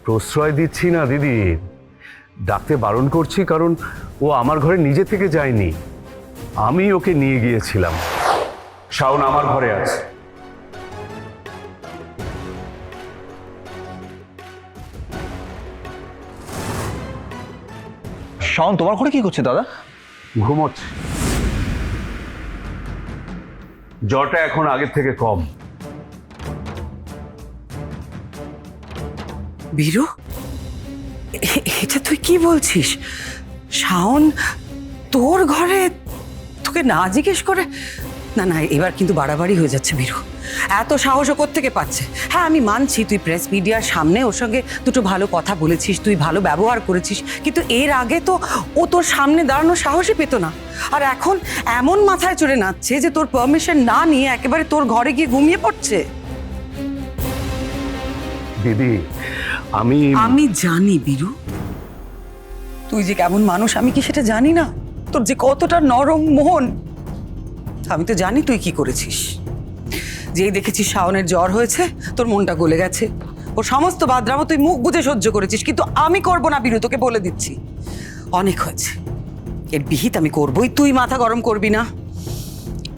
প্রশ্রয় দিচ্ছি না দিদি, ডাকতে বারণ করছি কারণ ও আমার ঘরে নিজে থেকে যায়নি, আমি ওকে নিয়ে গিয়েছিলাম। শাওন আমার ঘরে আছে। শাওন তোমার ঘরে কি করছে দাদা? ঘুমোচ্ছে। জ্বরটা এখন আগের থেকে কম। বীরু, এটা তুই কি বলছিস? শাওন তোর ঘরে তোকে না জিজ্ঞেস করে? না না, এবার কিন্তু বাড়াবাড়ি হয়ে যাচ্ছে বীরু। এত সাহস ও কোত্থেকে পাচ্ছে? হ্যাঁ, আমি মানছি তুই প্রেস মিডিয়ার সামনে ওর সঙ্গে দুটো ভালো কথা বলেছিস, তুই ভালো ব্যবহার করেছিস, কিন্তু এর আগে তো ও তোর সামনে দাঁড়ানোর সাহসই পেত না। আর এখন এমন মাথায় চড়ে নাচছে যে তোর পারমিশন না নিয়ে একেবারে তোর ঘরে গিয়ে ঘুমিয়ে পড়ছে। দিদি, আমি জানি বীরু, তুই যে কেমন মানুষ আমি কি সেটা জানি না? তোর যে কতটা নরম মন আমি তো জানি তুই কি করেছিস। যেই দেখেছিস শাওনের জ্বর হয়েছে তোর মনটা গলে গেছে, ও সমস্ত বাদরামো তুই মুখ বুজে সহ্য করেছিস, কিন্তু আমি করবো না বীরু, তোকে বলে দিচ্ছি অনেক হয়েছে। এর বিহিত আমি করবই, তুই মাথা গরম করবি না,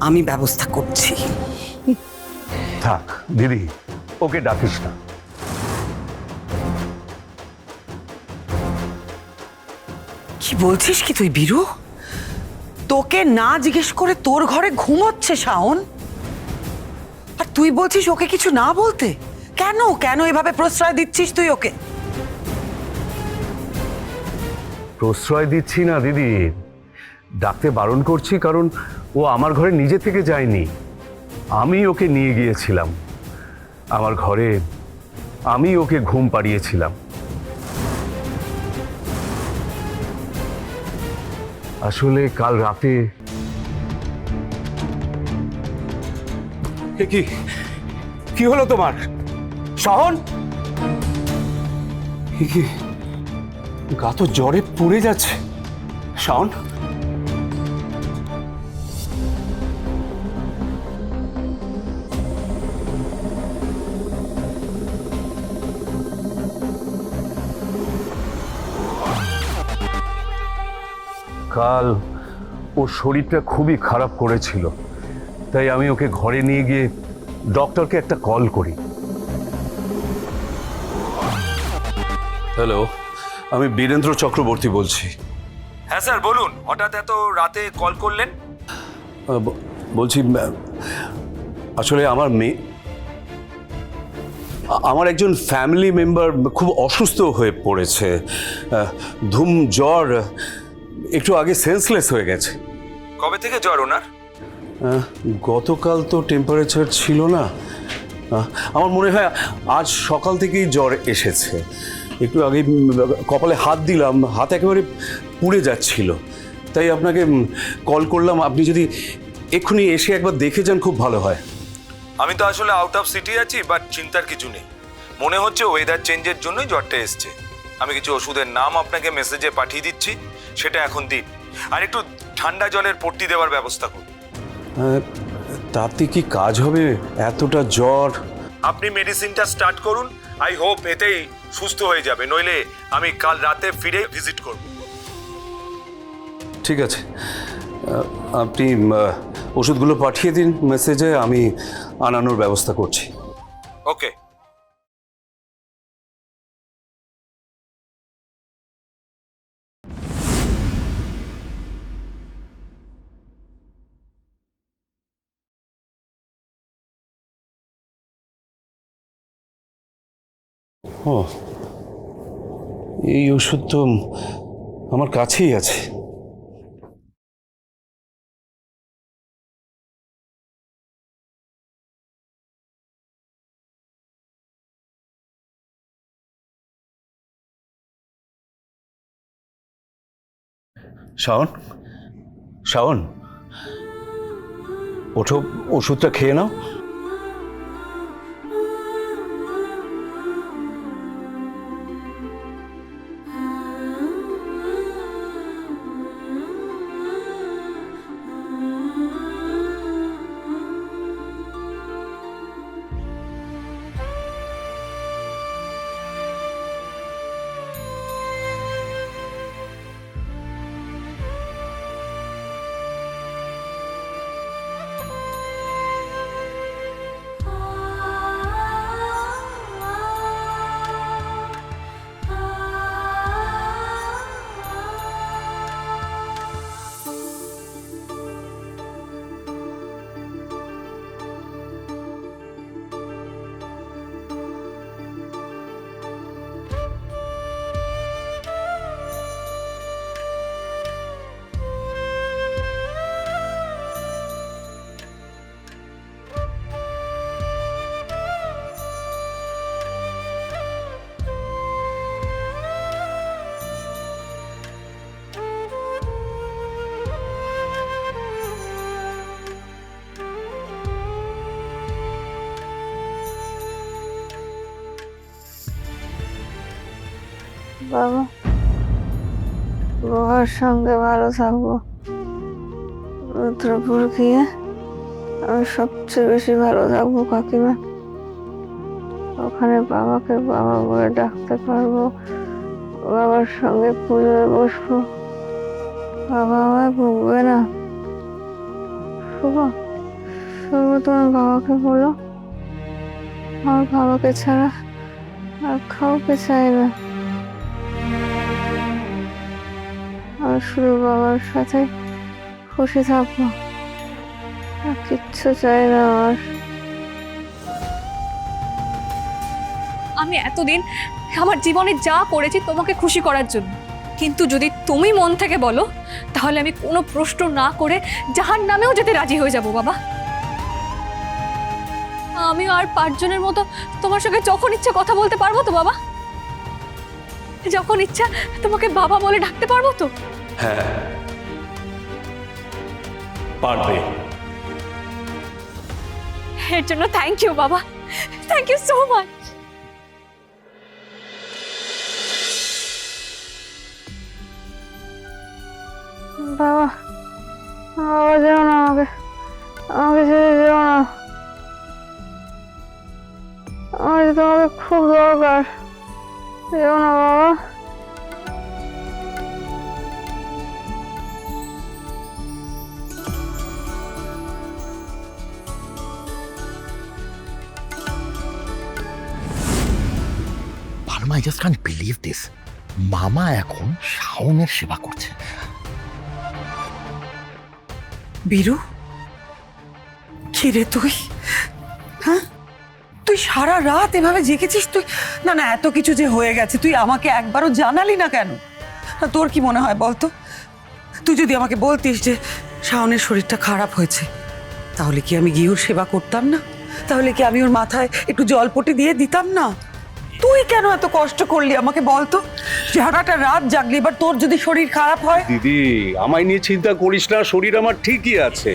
আমি ব্যবস্থা করছি। থাক দিদি, ওকে ডাকিস না। কি বলছিস কি তুই বীরু? তোকে না জিজ্ঞেস করে তোর ঘরে ঘুমোচ্ছে শাওন, আর তুই বলছিস ওকে কিছু না বলতে? কেন কেন এভাবে প্রশ্রয় দিচ্ছিস তুই ওকে? প্রশ্রয় দিচ্ছি না দিদি, ডাকতে বারণ করছি কারণ ও আমার ঘরে নিজে থেকে যায়নি, আমি ওকে নিয়ে গিয়েছিলাম আমার ঘরে, আমি ওকে ঘুম পাড়িয়েছিলাম। আসলে কাল রাতে কি কি হলো তোমার শাওন? কি গা তো জ্বরে পুড়ে যাচ্ছে। শাওন, কাল ওর শরীরটা খুবই খারাপ করেছিল, তাই আমি ওকে ঘরে নিয়ে গিয়ে ডক্টরকে একটা কল করি। হ্যালো, আমি বীরেন্দ্র চক্রবর্তী বলছি। হ্যাঁ স্যার বলুন, হঠাৎ এত রাতে কল করলেন? বলছি আসলে আমার একজন ফ্যামিলি মেম্বার খুব অসুস্থ হয়ে পড়েছে, ধুম জ্বর, একটু আগে সেন্সলেস হয়ে গেছে। কবে থেকে জ্বর ওনার? গতকাল তো টেম্পারেচার ছিল না, আমার মনে হয় আজ সকাল থেকেই জ্বর এসেছে। একটু আগে কপালে হাত দিলাম, হাত একেবারে পুড়ে যাচ্ছিল, তাই আপনাকে কল করলাম। আপনি যদি এক্ষুনি এসে একবার দেখে যান খুব ভালো হয়। আমি তো আসলে আউট অফ সিটি আছি, বাট চিন্তার কিছু নেই। মনে হচ্ছে ওয়েদার চেঞ্জের জন্যই জ্বরটা এসছে। আমি কিছু ওষুধের নাম আপনাকে মেসেজে পাঠিয়ে দিচ্ছি, সেটা এখন দিন, আর একটু ঠান্ডা জলের পট্টি দেওয়ার ব্যবস্থা করুন। তাতে কি কাজ হবে? এতটা জ্বর। আপনি মেডিসিনটা স্টার্ট করুন, আই হোপ এতেই সুস্থ হয়ে যাবে, নইলে আমি কাল রাতে ফিরে ভিজিট করব। ঠিক আছে, আপনি ওষুধগুলো পাঠিয়ে দিন মেসেজে, আমি আনানোর ব্যবস্থা করছি। ওকে। ও, এই ওষুধ তো আমার কাছেই আছে। শাওন, শাওন, ওঠো, ওষুধটা খেয়ে নাও। বাবা, বাবার সঙ্গে ভালো থাকবো। রুদ্রপুর গিয়ে আমি সবচেয়ে বেশি ভালো থাকবো কাকিমা। ওখানে বাবাকে বাবা বলে ডাকতে পারবো, বাবার সঙ্গে পুজোয় বসবো, বাবা আমায় ভুগবে না। শুভ, শুভ তুমি বাবাকে বলো আমার বাবাকে ছাড়া আর কাউকে চাই না। আমি শুধু বাবার সাথে খুশি থাকবো, আর কিচ্ছু চাই না আমার। আমি এতদিন আমার জীবনে যা করেছি তোমাকে খুশি করার জন্য, কিন্তু যদি তুমি মন থেকে বলো তাহলে আমি কোনো প্রশ্ন না করে জাহান্নামেও যেতে রাজি হয়ে যাব বাবা। আমিও আর 5 জনের মতো তোমার সঙ্গে যখন ইচ্ছা কথা বলতে পারবো তো বাবা? যখন ইচ্ছা তোমাকে বাবা বলে ডাকতে পারবো তো? হ্যাঁ, পারবে। এর জন্য থ্যাংক ইউ বাবা, থ্যাংক ইউ সো মাচ। বাবা, বাবা যেও না, আমাকে আমাকে ছেড়ে যেও না। আমার যে তোমাকে খুব দরকার, যেও না বাবা। Verma, I just can't believe this. মামা এখন শাওনের সেবা করছে। বীরু, কি রে তুই? হ্যাঁ, তুই সারা রাত এভাবে জেগেছিস? তুই না না, এত কিছু যে হয়ে গেছে তুই আমাকে একবারও জানালি না কেন? তোর কি মনে হয় বলতো? তুই যদি আমাকে বলতিস যে শাওনের শরীরটা খারাপ হয়েছে, তাহলে কি আমি গিয়ে ওর সেবা করতাম না? তাহলে কি আমি ওর মাথায় একটু জলপটি দিয়ে দিতাম না? তুই কেন এত কষ্ট করলি আমাকে বলতো? সারাটা রাত জাগলি, এবার তোর যদি শরীর খারাপ হয়? দিদি, আমায় নিয়ে চিন্তা করিস না, শরীর আমার ঠিকই আছে।